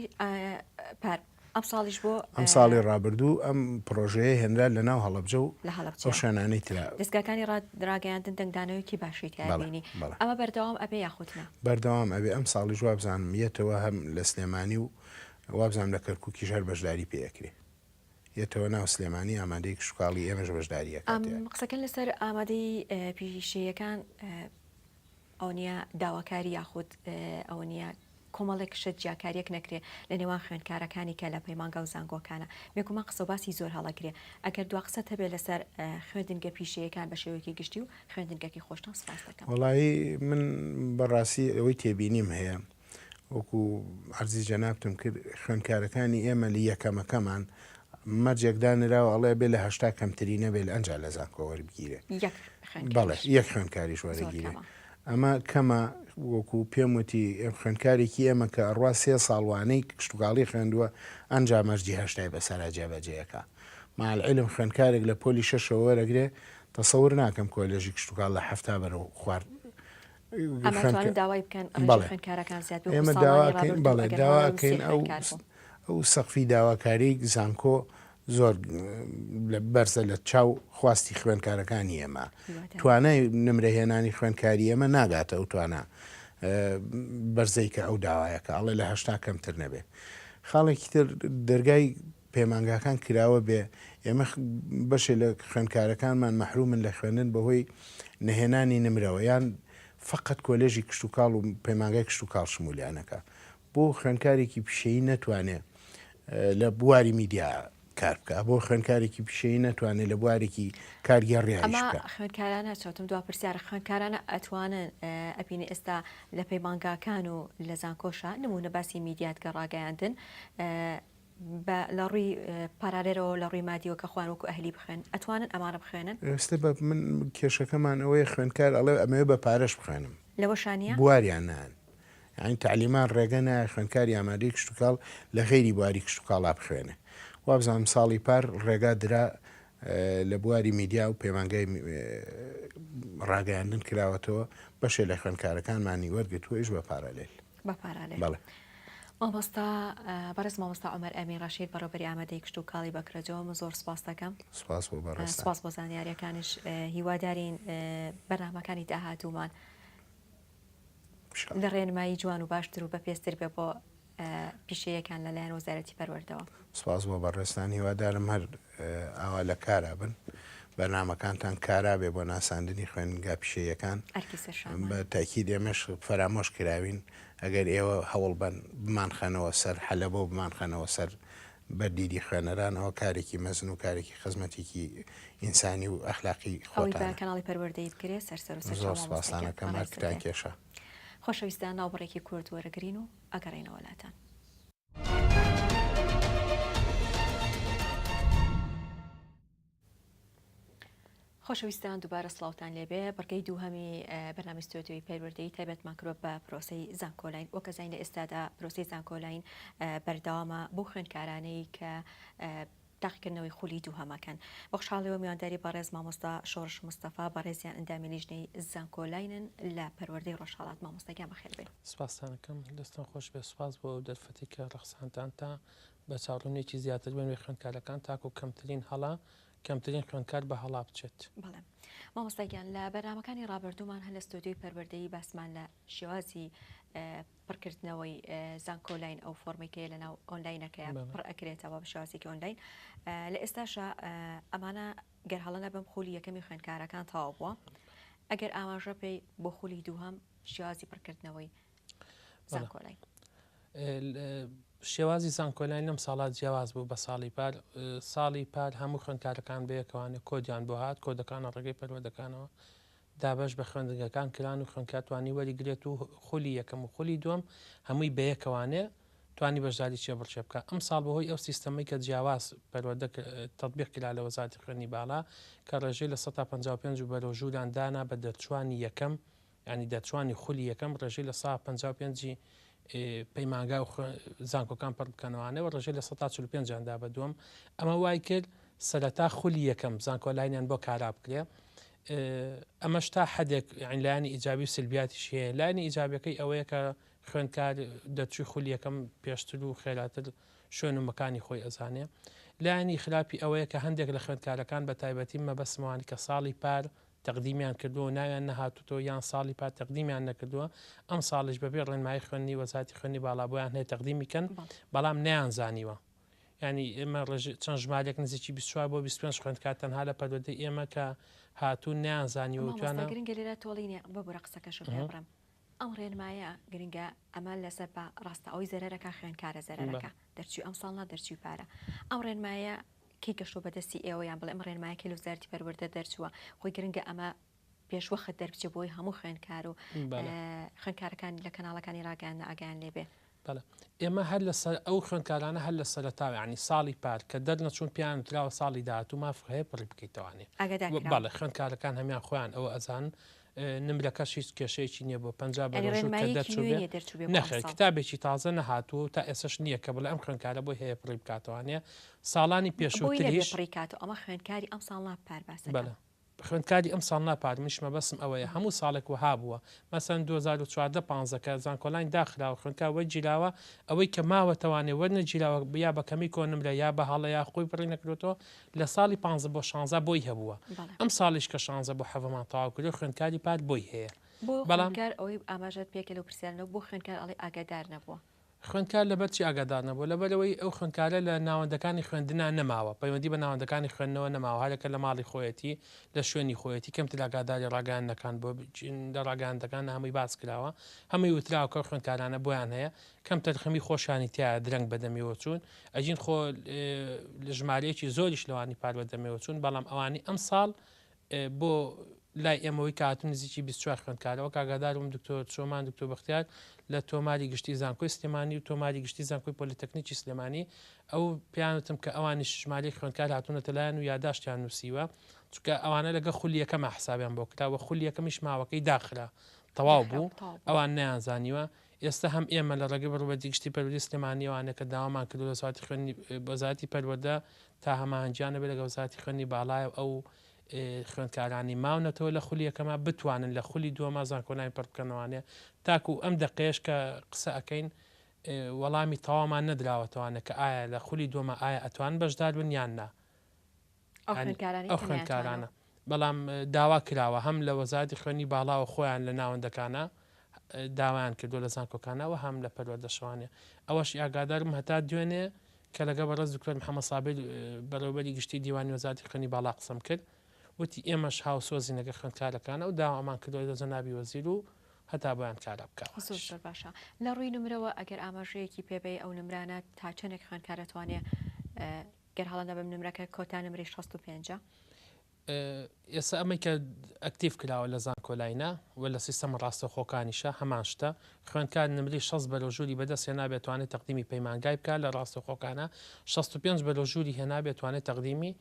ئەم ساڵیش بۆ ئەم ساڵی ڕابردوو ئەم پرۆژەیە هێنرا لە ناو هەڵەبجە و لە هەڵەبجە ئەو شانانەی ترا دەستگاکانی ڕاگەیاندن دەنگدانەوەیکی باشی تیابینی ئەمە بەردەوام ئەبێ یاخوتنە بەردەوام ئەبێ ئەم ساڵیش وابزانم یەتەوە هەم لە سلێمانی و وابزانام لە کەرکووکی ژەر بەشداری پێەکرێ یەتەوە ناو سلێمانی ئامادەی کشتتوکاڵی ئێمەش بەشداریەکە قسەکەن لەسەر ئامادەی پیشەیەکان ئەو نیە داواکاری یاخود ئەو نیە کۆمەڵێک شت جیاکاریەک نەکرێ لە نێوان خوێندکارەکانی کە لە پەیمانگە و زانکۆکانە مێکومان قسە باسی زۆر هەڵەگرێ ئەگەر دو قسە هەبێ لەسەر خوێندنگە پیشەیەکان بە شێوەیەکی گشتی و خوێندنگەکی خۆشتان سپاس دەکەم. وەڵایی من بەڕاستی ئەوەی تێبینیم هەیە وەکو عەرزی جەنابتم کرد خوێندکارەکانی ئێمە لە یەکەمەکەمان مەرجێکدانراوە ئەڵێ بێ لە هەشتا کەمترینە بێ لە ئەنج لە زانکۆ وەربگیرێ بەڵێ یەک خوێندکاریش وەرەگیرێ ئەمە کەمە وەکو پێم وتی خوێندکارێکی ئێمە کە ئەڕوا 3 ساڵوانەی کشتتوکاڵی خوێندووە ئەنجا مەرجی هەشتای بەسەرا جێبەجێیەکە ماعلعلم خوێندکارێک لە پۆلی 6ەوە وەرەگرێ تەسەور ناکەم کۆلێژی کشتتوکاڵ لە هەفتا بەرەو خوارد داوای بکەن خوێندکارەکان زیاد ئێمە داواکەین بەڵێ داواکەین ئەو سەقفی داواکاری زانکۆ زۆر بەرزە لە چاو خواستی خوێندکارەکانی ئێمە توانای نمرەهێنانی خوێندکاری ئێمە ناگاتە ئەو توانە بەرزەی کە ئەو داوایەکە ئەڵێ لە هەشتا کەمتر نەبێ خاڵێکی تر دەرگای پەیمانگاکان کراوە بێ ئێمە بەشێ لە خوێندکارەکانمان مەحرومن لە خوێندن بەهۆی نەهێنانی نمرەوە یان فقط کۆلێژی کشتتوکاڵ و پەیمانگای کشتتوکاڵ شمولیانەکە بۆ خوێندکارێکی پیشەیی نەتوانێت لە بواری میدیا کار بکە بۆ خوێندکارێکی پیشەیی نەتوانێت لە بوارێکی کارگەڕیایش بکە خوێندکارانە چۆتم دوا پرسیارە خوێندکارانە ئەتوانن ئەبینی ئێستا لە پەیمانگاکان و لە زانکۆشە نمونە باسی میدیات کە ڕاگەیاندن لە ڕووی پارالێرەوە لە ڕووی مادیەوە کە خوانوەکو ئەهلی بخوێن ئەتوانن ئەمانە بخوێنن ئێستا بە من کێشەکەمان ئەوەیە خوێندکار ئەڵێ ئەمەوێ بە پارەش بخوێنم لەوە شانیە بواریان نان یعنی تعلیمان ڕێگە نایە خوێندکاری ئامادەی کشتتوکاڵ لە غێری بواری کشتتوکاڵا بخوێنێ وابزانم ساڵی پار ڕێگا درا لە بواری میدیا و پەیمانگای ڕاگەیاندن کراوەتەوە بەشێ لە خوێندکارەکانمانی وەرگتووەش بە پارالێل بەڵێ مامۆستا بەڕێز مامۆستا عومەر ئەمین ڕەشید بەڕێوەبەری ئامادەی کشتتوکاڵی بەکرەجەوە زۆر سپاس دەکەم سپاس بۆ زانیاریەکانش هیوادارین بەرنامەکانی داهاتوومان لە ڕێنمایی جوان و باشتر و بە پێستر بێ بۆ پیشەیەکان لەلایەن وەزارەتی پەروەردەوە سپاس بۆ بەڕێستان هیوادارم هەر ئاوا لە کارا بن بەرنامەکانتان کارا بێ بۆ ناساندنی خوێنگا پیشەیەکان بە تاکید ئێمەش فەرامۆش کراوین ئەگەر ئێوە هەوڵ بن بمانخەنەوە سەر حەلەبۆ بمانخەنەوە سەر بەردیدی خوێنەران ئەوە کارێکی مەزن و کارێکی خزمەتێکی ئینسانی و ئەخلاقی خۆتان کەناڵی پەروەردەیت بکرێت زۆر سپاسانەکەم هەرکتان کێشە خۆشەویستان ناوبڕێکی کورد وەرەگرین و ئەگەڕێنەوە وڵاتان. خۆشەویستان دووبارە سڵاوتان لێبێ بەڕگەی دووهەمی بەرنامی ستۆدیۆی پەروەردەیی تایبەتمان کڕۆ بە پرۆسەی زانکۆلاین وەکە زین لە ئێستادا پرۆسەی زانکۆلاین بەردەوامە بۆ خوێندکارانەی کە تاقیکردنەوەی خولی دووهەمەکەن بەخشاڵەوە میوانداری بەڕێز مامۆستا شۆڕش مستەفا بەڕێزیان ئەندامی لیژنەی زانکۆلاینن لە پەروەردەی ڕۆژهەڵات مامۆستاگیان بەخێر بێن. سپاسانەکەم دەستان خۆش بێ سپاس بۆ دەرفەتی کە ڕەخسانتان تا بە چاڕوونێکی زیاتر بن خوێندکارەکان تاکو کەمترین هەڵا کەمترین خوێندکار بە هەڵا بچێت. بەڵێ مامۆستاگیان لە بەرنامەکانی ڕابردوومان هەل لە ستۆدیۆی پەروەردەیی باسمان لە شێوازی پڕکردنەوەی زانکۆلاین ئەو فۆرمێکەیە لەناو ئۆنلاینەکەیە پڕ ئەکرێتەوە بە شێوازێکی ئۆنلاین لە ئێستاشە ئەمانە گەر هەڵە بەم خولی یەکەمی خوێندکارەکان تەواو بووە ئەگەر ئاماژە پێی بۆ خولی دووهەم شێوازی پڕکردنەوەی زانکۆلاین شێوازی زانکۆلاین لەم ساڵات جیاواز بوو بە ساڵی پار هەموو خوێندکارەکان بەیەکەوانێ کۆدیان بۆ هات کۆدەکانە ڕێگەی پەروەردەکانەوە دابش بە خوێندنگەکان کران و خوێندکار توانی وەریگرێت و خولی یەکەم و خولی دووەم هەمووی بەیەکەوانێ توانی بەشداری چێ بڕچێ بکە ئەم ساڵ بەهۆی ئەو سیستەمەی کە جیاواز پەروەردە تەطبیق کرا لە وەزارەتی خوێنی باڵا کە ڕێژەی لە 155 و بەرەو ژووران دانا بە دەرچوانی یەکەم ینی دەتوانانی خولی یەکەم ڕێژەی لە 155 پەیمانگا و زانکۆکان پڕ بکەنەوەوانەوە ڕێژەی لە 145 بە دووەم ئەمە وای کرد سەرەتا خولی یەکەم زانکۆلاینیان بۆ کارا بکرێ ئەمەش تا حدێک لایانی ئیجابی و سلبیاتیش هەیە لایانی ئیجابەکەی ئەوەیە کە خوێندکار دەچوی خولی یەکەم پێشتر و خێراتر شوێن و مەکانی خۆی ئەزانێ لایانی خراپی ئەوەیە کە هەندێک لە خوێندکارەکان بە تایبەتی مەبەسمەوانی کە ساڵی پار تەقدیمیان کردووە ناویان نەهاتوتۆ یان ساڵی پات تەقدیمیان نەکردووە ئەم ساڵش بەبێ ڕێنمایی خوێنی وەزارەتی خوێنی باڵابۆیان هەیە تەقدیمیکەن بەڵام نەیان زانیوە ینی ئێمە چەند ژمارێک نزیکی 24 بۆ 25 خوێندکار تەنها لە پەروەردەی ئێمە کە هاتوون نەیان زانیوە توانە گرنگە لێرە تۆڵینێ ببوورە قسەکەش بڕم ئەم ڕێنمایە گرنگە ئەمە لەسەر بە ڕاستە ئەوی زەرەرەکە خوێنکارە زەرەرەکە دەرچوی ئەم ساڵ دەرچوی پارە ئەم ڕێنمایە کی گەشتۆ بەدەستی ئێوەیان بڵێ ئەم ڕێنمایەکی لە وزارەتی پەروەردە دەرچووە خۆی گرنگە ئەمە پێشوەخت دەربچێ بۆی هەموو خوێنکار و خوێنکارەکانی لە کەناڵەکانی ڕاگەیان ئاگیان لێبێ ئێمە هەر لەسەر ئەو خوێنکارانە هەر لە سەرتاوی عنی ساڵی پار کە دەرنەچوون پیان دراوە ساڵی داهاتوو ماف هەیە پڕی بکەیتەوانێ بەڵێ خوێنکارەکان هەمیان خۆیان ئەوە ئەزان نمرەکەش هیچ کێشەیەکی نییە بۆ 50 نەخێر کتابێکی تازە نەهاتوو تا ئێسش نییە کە بڵێ ئەم خوێنکارە بۆی هەیە پڕی بکاتوانێ ساڵانی پێشووتریش ئەمە خوێنکاری ئەم ساڵ پار باس خوێندکاری ئەم ساڵ ناپارمیشمە بەسم ئەوەیە هەموو ساڵێک وها بووە مەسەن 2014 کە زانکۆلاین داخراوە خوێنکاوە جیراوە ئەوەی کە ماوەتەوانێ وەرنە جیراوە یا بە کەمی کۆنمرە یا بە هەڵە یا خۆی پڕی نەکرێتەوە لە ساڵی 15 بۆ 16 بۆی هەبووە ئەم ساڵیش کە 16 بۆ حەوەمان تەواو کردو خوێندکاری پات بۆی هەیە بەڵامکار ئەوەی ئاماژەت پێکە لەو پرسیارنەوە بۆ خوێنکار ئەڵێ ئاگادار نەبووە خوێندکار لەبەر چی ئاگادار نەبوو لەبەرەوەی ئەو خوێندکارە لە ناوەندەکانی خوێندنا نەماوە پەیوەندی بە ناوەندەکانی خوێندنەوە نەماوە هەرەکە لە ماڵی خۆیەتی لە شوێنی خۆیەتی کەمتر ئاگاداری ڕاگەاندەکان بۆ لە ڕاگەاندەکان هەمووی باس کراوە هەمووی وتراوکە خوێندکارانە بۆیان هەیە کەم تەرخەمی خۆشانی تیا درەنگ بەدەمیەوە چوون ئەجین خۆ لە ژمارەیەکی زۆریش لەوانی پاروەدەمەوە چوون بەڵام ئەوانی ئەم ساڵ بۆ لای ئێمەوەی کاتون نزیکی 24 خوێندکارەوە کاگادارم دکتۆر چۆمان دکتۆر بەختیار لە تۆماری گشتی زانکۆی سلێمانی و تۆماری گشتی زانکۆی پۆلیتەکنیکی سلێمانی ئەو پیانوتم کە ئەوانی ژمارەی خوێندکار هاتوونەتە لایەن و یاداشتیان نووسیوە چونکە ئەوانە لەگە خولی یەکەمە حسابیان بۆ کراوە خولی یەکەمیش ماوەکەی داخرا تەواو بوو ئەوان نەیان زانیوە ئێستا هەم ئێمە لە ڕێگەی بەڕوەتی گشتی پەروەردەی سلێمانیەوانە کە داوامان کردو لە وزارەتی خوێنی وەزارەتی پەروەردە تا هەماهەنگیانە بێت لەگە وزارەتی خوێنی باڵایە ئەو خوێندکارانی ماونەتەوە لە خولی یەکەمە بتوانن لە خولی دووەمە زانکۆلاین پڕ بکەنەوانێ تاکو ئەم دەقەیەش کە قسە ئەەکەین وەڵامی تەوامان نەدراوەتەوانە کە ئایا لە خولی دووەمە ئایا ئەتوان بەشدار بن یان نا ئەو خوێندکارانە بەڵام داوا کراوە هەم لە وەزارەتی خوێنی باڵاوە خۆیان لە ناوەندەکانە داوایان کردو لە زانکۆکانەوە هەم لە پەروەردەشەوانێ ئەوەش ئاگادارم هەتا دوێنێ کە لەگە بەڕێز دکتۆر محەممەد سابر بەڕێوەبەری گشتی دیوانی وەزارەتی خوێنی باڵا قسەم کرد وتی ئێمەش هاوسۆزی نەگە خوێندکارەکانە و داوامان کردوی لە جەنابی وەزیر و هەتا بۆیان کارا بکات باشە لە ڕووی نمرەوە ئەگەر ئاماژەیەکی پێبێ ئەو نمرانە تا چەندێک خوێندکارەتوانێ گەر هەڵەنە بەم نمرەکە کۆتا نمری 65 ئێستا ئەمەی کە ئەکتیف کراوە لە زانکۆلاینە و لە سیستەم ڕاستەخۆکانیشە هەمان شتە خوێندکار نمری 6 بەرەژووری بەدەست هێنا بێتوانێت تەقدیمی پەیمانگای بکات لە ڕاستەخۆکانە 65 بەرەژووری هێنا بێتوانێت تەقدیمی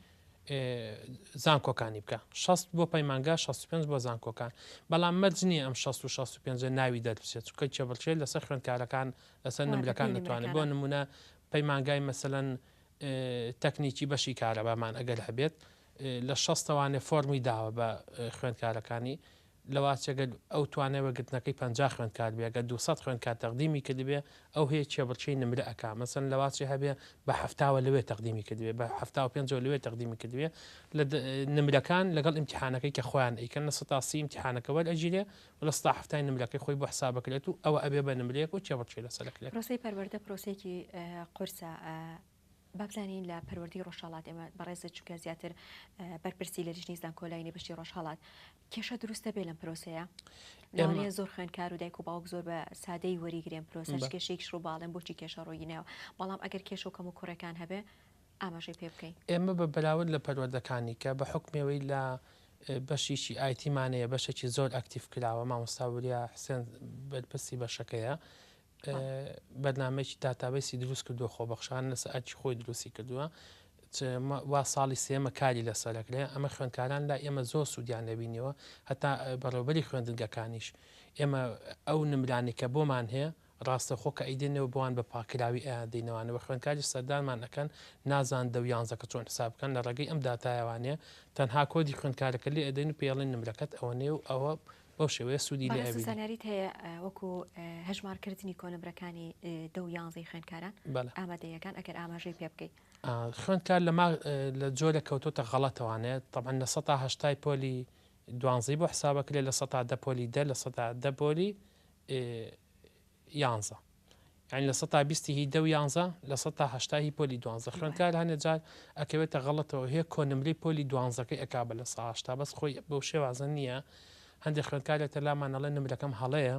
زانکۆکانی بکە 6 بۆ پەیمانگا 65 بۆ زانکۆکان بەڵام مەرجنیە ئەم 6 و 65 ناوی دەربچێت چکە چێبڵچێت لەسەر خوێندکارەکان لەسەر نمرەکان نتوانێت بۆ نمونە پەیمانگای مەسەلەن تەکنیکی بەشی کارەبامان ئەگەر هەبێت لە 6وانێ فۆرمی داوە بە خوێندکارەکانی لەواتێگەل ئەو توانێت وەگرتنەکەی 50 خوێندکار بێگە 200 خوێندکار تەقدیمی کردبێ ئەو هەیە چێبڕچەی نمرە ئەک مەسن لەواچی هەبێ بە هەفتاوە لەوێ تەقدیمی کردوێ بە 5 لەوێ تەقدیمی کردوێ لە نمرەکان لەگەڵ ئیمتحانەکەی کە خۆیان ئەیکەن لە سەتاسی ئیمتحانەکە وەرئەگیرێ و لە ستا هەفتای نمرەکەی خۆی بۆ حسابەکرێت و ئەوە ئەبێ بە نمرەیەک و چێبڕچێ لەسەرکرێت پرۆسەی پەروەردە پرۆسێکی قورسە بابزانین لە پەروەردەی ڕۆژهەڵات ئێمە بەڕێزە چووکە زیاتر بەرپرسی لە ژنی زانکۆلاینی بەشی ڕۆژهەڵات کێشە دروستە بێ لەم پرۆسەیە لەوانەیە زۆر خوێندکار و دایک و باوک زۆر بە سادەی وەریگرێن پرۆسەش کێشەیەکیش ڕوو باڵێن بۆچی کێشە ڕۆیینەوە بەڵام ئەگەر کێشە و کەم و کوڕەکان هەبێ ئاماژەی پێ بکەین ئێمە بە بەراورد لە پەروەردەکانی کە بە حکمەوەی لە بەشیی ئایتیمانەیە بەشێکی زۆر ئەکتیف کراوە مامۆستاوریا حسێن بەرپرسی بەشەکەیە بەرنامەیەکی داتابیسی دروست کردووە خۆبەخشان لەسەر ئاچی خۆی دروستی کردووە وا ساڵی سێمە کاری لەسەرەکرێ ئەمە خوێندکاران لا ئێمە زۆر سوودیان لەبینەوە هەتا بەڕێوەبەری خوێندنگەکانیش ئێمە ئەو نمرانی کە بۆمان هەیە ڕاستە خۆکە ئەیدێنەوە بۆوان بە پاکراوی ئەدەینەوانە بە خوێندکاری سەردانمان ئەەکەن نازان دەویانزەکە چۆن حساب بکەن لە ڕێگەی ئەم داتایوانەیە تەنها کۆدی خوێندکارەکە لێ ئەدەین و پێڵین نمرەکەت ئەوە نێ و ئەوە بەو شێوەیە سوودی لێ ئەبین. زانیاریت هەیە وەکو هەژمارکردنی کۆنمرەکانی دە و یانزەی خوێندکاران ئامادەیەکان ئەگەر ئاماژەی پێ بکەیت خوێندکار لە جۆرە کەوتۆتە غەڵەتەوانێت طبعا لە 1970 پۆلی دوانزەی بۆ حسابەکرێت لە 1910 پۆلی دە لە 1910 پۆلی یانزە یعنی لە 1920 هی دە و یانزە لە 1970 هی پۆلی دوانزە خوێندکار هەنێ جار ئەکەوێتە غەڵەتەوە هەیە کۆنمرەی پۆلی دوانزەکەی ئەکا بە لە 1970 بەس خۆی بەو شێوازە نییە هەندێک خوێندکارێتە لامان ئەڵێ نمرەکەم هەڵەیە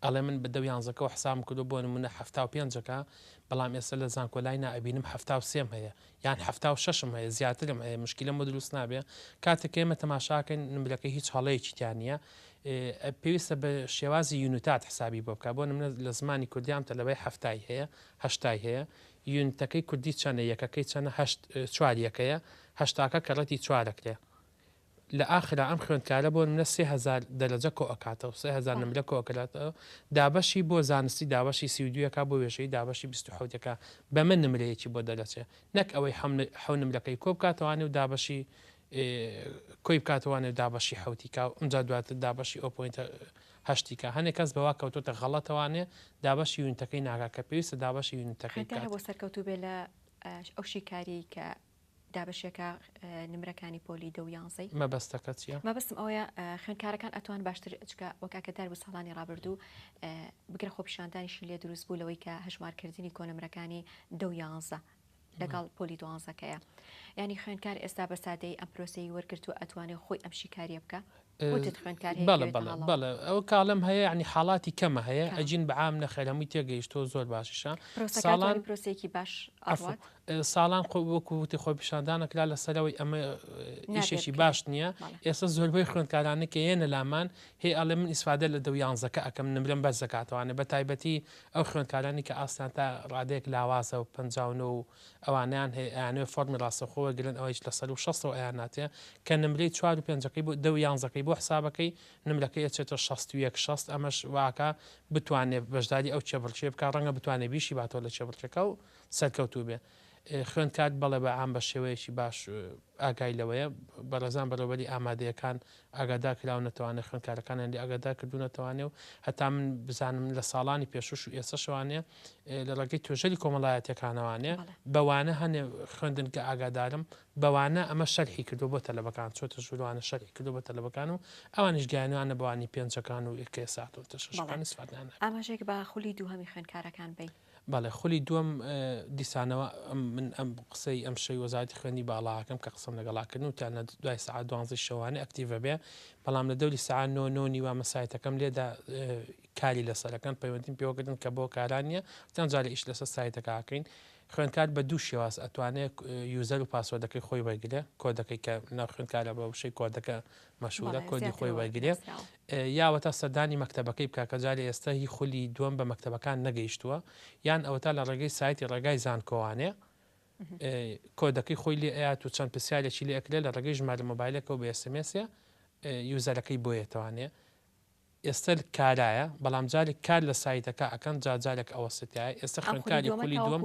ئەڵێ من بە دە و یانزەکە و حسام کردو بۆ نمونە 75ەکە بەڵام ئێستا لە زانکۆلای نائبینم 73 هەیە یان 76 هەیە زیاترم هەیە مشکلە مە دروست نابێ کاتێک ئێمە تەماشاکەین نمرەکە هیچ هەڵەیەکی تیان نیە پێویستە بە شێوازی یونیتات حسابی بۆ بکە بۆ نمونە لە زمانی کوردیام تەلەبەی هەفتای هەیە هەشتای هەیە یونتەکەی کوردی چەنە یەکەکەی چەنە چواریەکەیە هەشتاکە کە ڕەتی چوارەکرێ لە ئاخرا ئەم خوێندکارە بۆ منە 3000 دەرەجە کۆ ئەکاتەوە 3000 نمرە کۆکراتەوە دابەشی بۆ زانستی دابەشی 32ەکە بۆ وێژەی دابەشی 27ەکە بە من نمرەیەکی بۆ دەرەچێت نەک ئەوەی حەو نمرەکەی کۆ بکاتەوانێ و دابەشی کۆی بکاتوانێ و دابەشی حوتیکا و ئەمجا دواتر دابەشی ئۆپۆینتە هەشتیکە هەنێک کەس بەوا کەوتۆتە غەڵەتەوانێ دابەشی یونتەکەی ناگا کە پێویستە دابەشی یونتەکەی بۆ سەرکەوتو بێ لە ئەو شیکاری کە دابشێکە نمرەکانی پۆلی دە و یانزەی مەبەستەکە چیە؟ مەبەستم ئەوەیە خوێندکارەکان ئەتوان باشتر چکە وەکاکەدار بە ساڵانی ڕابردوو بگرە خۆپیشاندانیشی لێ دروست بوو لەوەی کە هەژمارکردنی کۆنمرەکانی دە و یانزە لەگەڵ پۆلی دوانزەکەیە ینی خوێندکار ئێستا بە سادەی ئەم پرۆسی وەرگرت و ئەتوانێت خۆی ئەم شیکاریە بکە بەڵێ ئەو کاڵم هەیە ینی حاڵاتی کەمە هەیە ئەجین بەعام نەخێرەمی تێگەیشتۆ زۆر باشیشە ساڵان پرۆسێکی باش ساڵان وەکوتی خۆی پیشاندانەکرا لەسەرەوەی ئەمە ئیشێکی باش نییە ئێستا زۆربەی خوێندکارانێکە هێنە لامان هەیە ئەڵێ من ئیسفادە لە دە و یانزەکە ئەەکەم نمرم بەس دەکاتوانێت بە تایبەتی ئەو خوێندکارانی کە ئاستان تا ڕادەیەک لاوازە و 59 و ئەوانیان هەیە فۆرمی ڕاستەخۆوە گرن ئەوەیش لەسەر و 6 ئەیاناتێ کە نمرەی 4 و 5ەکەی بۆ دە و یانزەکەی بۆ حسابەکەی نمرەکەی ئەچێتە 61 ئەمەش واکە بتوانێت بەشداری ئەو چێبڕچێ بکە ڕەنگە بتوانێت بیشی باتۆ لە چێبڕچەکە و سەرکەوتوو بێ خوێندکار بەڵێ بە ئام بە شێوەیەکی باش ئاگای لەوەیە بەڕێزان بەڕێوەبەری ئامادەیەکان ئاگادار کراونەتەوانێت خوێندکارەکانیان لێ ئاگادار کردوونەتەوانێ و هەتا من بزانم لە ساڵانی پێشوش و ئێستا شوانێ لە ڕێگەی توێژەری کۆمەڵایەتەکانەوانێ بەوانە هەنێ خوێندنگە ئاگادارم بەوانە ئەمە شەرحی کردو بۆ تەلەبەکان چۆتە ژووروانە شەرحی کردو بە تەلەبەکان و ئەوانیش گیانوانە بەوانی پێنجەکان و ئێکێ ساعت و شەشەکان سفادیان ئاماژێک بە خولی دوو هەمی خوێندکارەکان بین بەڵێ خولی دووەم دیسانەوە من ئەم قسەی ئەم شەی وەزارەتی خوێندی باڵاکەم کە قسەم لەگەڵاکردن و تیانە دوای ساعت 12 شەوانە ئەکتیڤە بێ بەڵام لە دەوری ساعت 9 نیوە مەسایتەکەم لێدا کاری لەسەرەکەن پەیوەندیم پێوەگرن کە بۆ کارانیە تیان جارە ئیش لەسەر سایتەکەکەین خوێندکار بە دوو شێواز ئەتوانێت یوزەر و پاسوەردەکەی خۆی وەرگرێ کۆدەکەی کە ناو خوێندکارە بە وشەی کۆدەکە مەشهورە کۆدی خۆی وەرگرێ یاوەتا سەردانی مەکتەبەکەی بکە کە جارێ ئێستا هی خولی دووەم بە مەکتەبەکان نەگەیشتووە یان ئەوەتا لە ڕێگەی سایتی ڕێگای زانکۆوانێ کۆدەکەی خۆی لێ ئەیات و چەند پرسیارێکی لێ ئەکرێت لە ڕێگەی ژمارە مۆبایلەکە و بە ئێسمێسە یوزەرەکەی بۆیەتوانێ ئێستا کارایە بەڵام جارێک کار لە سایتەکە ئەکەن جارێک ئەوەستایە ئێستا خوێندکاری خولی دووەم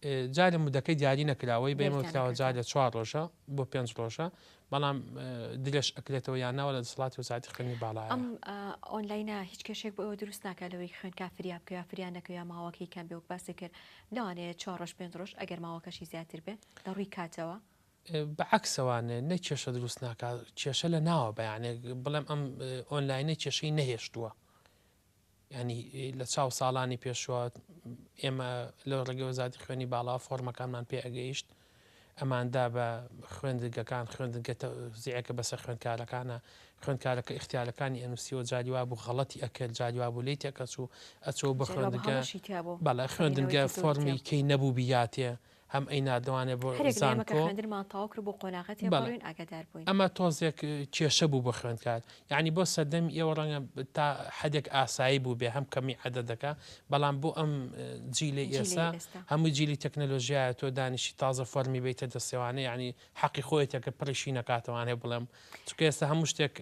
جارە مودەکەی دیاری نەکراوەی بێمەکراوە جارە 4 ڕۆژە بۆ 5 ڕۆژە بەڵام درێژ ئەکرێتەوە یان ناوە لە دەسەڵاتی وزارەتی خوێندنی باڵایە ئەم ئۆنلاینە هیچ کەشێک بۆ ئەوە دروست ناکاتەوەی خوێندکار فریا بکە یا فریانەکە یا ماوەکەی کەم بێ و باسی کرد لەوانەیە 4 ڕۆژ 5 ڕۆژ ئەگەر ماوەکەشی زیاتر بێ لە ڕووی کاتەوە بەعکسەوانێ نە کێشە دروست ناکات کێشە لە ناوە بەیانێ بڵێم ئەم ئۆنلاینە کێشەی نەهێشتووە ینی لە چاو ساڵانی پێشوە ئێمە لە ڕێگەی وەزارەتی خوێنی باڵا فۆرمەکانمان پێ ئەگەیشت ئەماندا بە خوێندگەکان خوێندگەتە زیعەکە بەسەر خوێندکارەکانە خوێندکارەکە اختیارەکانی ئەنووسیەوە جاریوا بوو غەڵەتی ئەکرد جاریوا بوو لی تێکەچ و ئەچۆ بە خوێندگە بەڵێ خوێندنگە فۆرمی کەی نەبوو بیاتێ هەم ئەی نادوانێت بۆ هەرێک لێمەکە زانکۆ خوێندنمان تاوا کرد بۆ قۆناغەتی بەڵێ. بڕوین ئاگادار بووین. ئەمە تۆزێک کێشە بوو بە خوێندکار یعنی بۆ سەردەمی ئێوە ڕەنگە تا حدێک ئاسایی بوو بێ هەم کەمی عەدەدەکە بەڵام بۆ ئەم جیلی ئێستا هەموو جیلی تەکنەلۆژیایە تۆ دانیشی تازە فەرمی بیتە دەستێوانە ینی حەقی خۆیتەکە پڕیشی نەکاتەوانێ بڵێم چکە ئێستا هەموو شتێک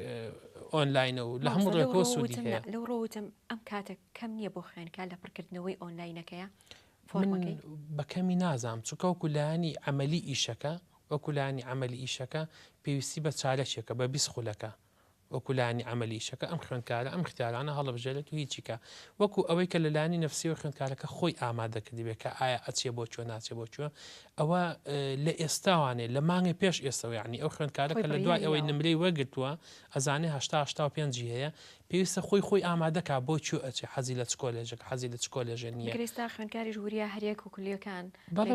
ئۆنلاینە و لە هەموو ڕێکۆ سوودی هەیە لەو ڕۆوتم ئەم کاتێک کەم نییە بۆ خوێنکار لە پڕکردنەوەی ئۆنلاینەکەیە من بەکەمی نازام چکە وەکو لایانی ئەمەلی ئیشەکە وەکولانی ئەمەلی ئیشەکە پێویستی بە چارەشێکە بە بیست خولەکە وەکولانی ئەمەلیشەکە ئەم خوێنکارە ئەم اختیارانە هەڵبژێت و هیچیکە وەکو ئەوەی کە لەلانی نفسیەوە خوێنکارەکە خۆی ئامادەکردی بێت کە ئایا ئەچێ بۆ چۆ ناچێ بۆ چوە ئەوە لە ئێستاوانێ لە مانگی پێش ئێستەوە ینی ئەو خوێنکارەکە لە دوای ئەوەی نمرەی وەرگتووە ئەزانێ 85 هەیە پێویستە خۆی ئامادەکە بۆ چوو ئەچێ حەزی لە چکۆلێژێک حەزی لە چکۆلێژە نییە گرێستا خوێنکاری ژووریا هەریەک و کولیەکان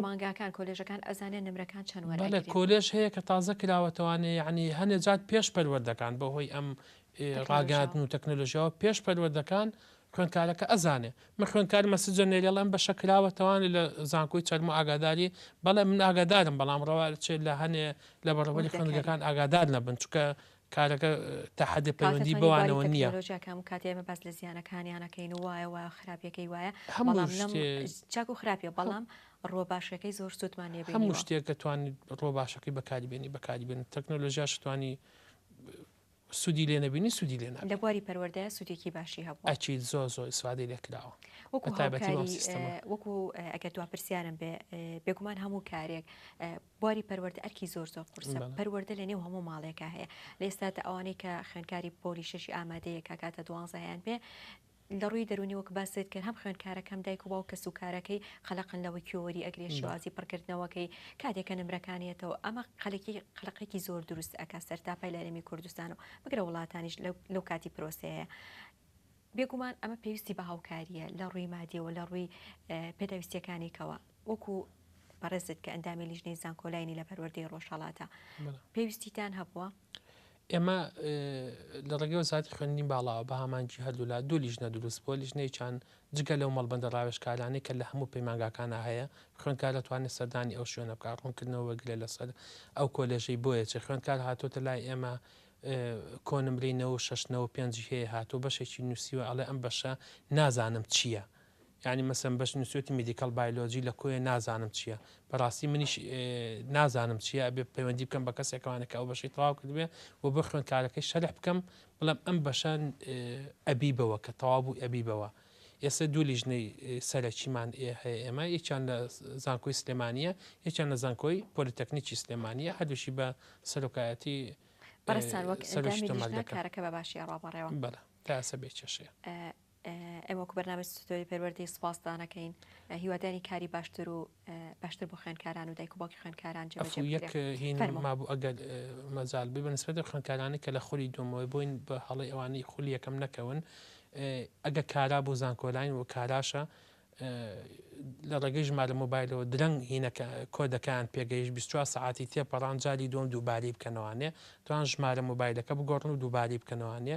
مانگاکان کۆلێژەکان ئەزانێن نمرەکان چەند وەرە کۆلێژ هەیە کە تازە کراوەتەوانێ یعنی هەنێجات پێش پەروەردەکان بەهۆی ئەم ڕاگاتن و تەکنۆلۆژیەوە پێش پەروەردەکان خوێنکارەکە ئەزانێ من خوێنکار مەسجە نێرێڵم بە شەکراوەتەوانێ لە زانکۆی چەرمە ئاگاداری بەڵێ من ئاگادارم بەڵام ڕەوارچێت لە هەنێ لە بەڕەوەی خوێندەکان ئاگادار نەبن چکە کارەکە تا حدی پەیوەندی بەوانەوە نییە ژەکەم کاتێمە باس لە زیانەکانیانەکەین وایە خراپیەکەی وایە بەڵام لەم چاک و خراپیە بەڵام ڕۆ باشەکەی زۆر سوودمانێ هەموو شتێک کە توانانی ڕۆ باشەکەی بەکاریبێنی بەکاریبێن تەکنۆلۆژیاش توانی سوودی لێ نەبینی سوودی لێ لە بواری پەروەردەیە سوودێکی باشی هەبوو ئەچیت زۆ ئیسفادەی لێکراوە وەکو ئەگەر دوا پرسیارم بێ بێگومان هەموو کارێک بواری پەروەردە ئەرکی زۆر قورسە پەروەردە لە نێو هەموو ماڵێکە هەیە لە ئێستا ئەوانەی کە خوێنکاری پۆلی شەشی ئامادەیە کاکاتە 12یان بێ لە ڕووی دەرونی وەک باسێت کرد هەم خوێنکارەکەم دایک و باو کە سوکارەکەی خەلقن لەوەی کیۆری ئەگرێ شێوازی پڕکردنەوەکەی کاتێکە نمرەکانیێتەوە ئەمە قەلقێکی زۆر دروست ئەکا سەرتاپای لە هەرێمی کوردستان و بگرە وڵاتانیش لەو کاتی پرۆسەیە بێگومان ئەمە پێویستی بە هاوکاریە لە ڕووی مادیەوە لە ڕووی پێداویستیەکانێکەوە وەکو بەڕێزت کە ئەندامی لیژنەی زانکۆلاینی لە پەروەردەی ڕۆژهەڵاتە پێویستیتان هەبووە ئێمە لە ڕێگەی وەزارەتی خوێندنی باڵاوە بە هەمانکی هەردوولا دوو لیژنە دروست بۆ لیژنەی چند جگە لەو مەڵبەندە ڕاوێژکارانەی کە لە هەموو پەیمانگاکانە هەیە خوێنکار دەتوانێت سەردانی ئەو شوێنە بکات ڕوونکردنەوە وەرگێ لەسەر ئەو کۆلێژەی بۆیە چێ خوێنکار هاتۆتە لای ئێمە کۆنمرەی 96 هەیە هاتۆ بەشێکی نووسیوە ئەڵێ ئەم بەشە نازانم چییە ینی مەسم بەش نووسێتی میدیکال بایۆلۆجی لە کۆیە نازانم چییە بەڕاستی منیش نازانم چییە بێ پەیوەندی بکەم بە کەسێکوانەکە ئەو بەشی تەواو کردبێ و بە خوێنکارەکەی شەرح بکەم بڵام ئەم بەشان ئەبیبەوە کە تەواو بوو ئەبیبەوە ئێستا دوو لیژنەی سەرەکیمان هەیە ئێمە یەکیان لە زانکۆی سلێمانیە یەکیان لە زانکۆی پۆلیتەکنیکی سلێمانیە هەردووشی بە سەرۆکایەتی بەڕستان وەک کارەکە بە باشی ڕابڕێەوە بەڵە تاسە بێ چێشەیە ئەمە وەکو بەرنامە ستۆری پەروەردەی سوپاسدانەکەین هیوادانی کاری باشتر و باشتر بۆ خوێنکاران و دایک و باوکی خوێنکاران جێبەجێ یەک هین مابوو ئەگەر مەزال بێ بەنسبەتە خوێنکارانی کە لە خولی دومەوەی بووین بە هەڵی ئەوانەی خولی یەکەم نەکەون ئەگە کارا بۆ زانکۆلاین و کاراشە لە ڕێگەی ژمارە مۆبایلەوە درەنگ هینەکە کۆدەکان پێگەیش 24 ساعتی تێپەڕان جاری دوم دووباری بکەنەوانێ توان ژمارە مۆبایلەکە بگۆڕن و دووباری بکەنەوانێ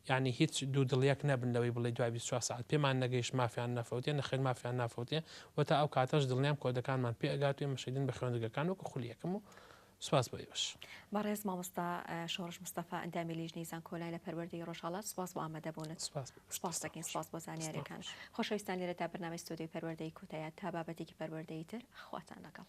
یعنی هیچ دوو دڵیەک نەبن لەوەی بڵێ دوای 24 ساعت پێمان نەگەیشت مافیان نەفەوتێ نەخێن مافیان نافەوتێ و تا ئەو کاتەش دڵنیام کۆدەکانمان پێ ئەگاتوێ مەشیدن بە خوێندەکان وەکو خولیەکەم و سپاس بۆ ئێوەش بەڕێز مامۆستا شۆڕش مستەفا ئەندامی لیژنەی زانکۆلای لە پەروەردەی ڕۆژهەڵات سپاس بۆ ئامادەبوونت سپاس دەکەین سپاس بۆ زانیاریەکان خۆشەویستان لێرە تا بەرنامەی ستۆدیۆی پەروەردەی کۆتایە تا بابەتێکی پەروەردەی تر خواتان لەگەڵ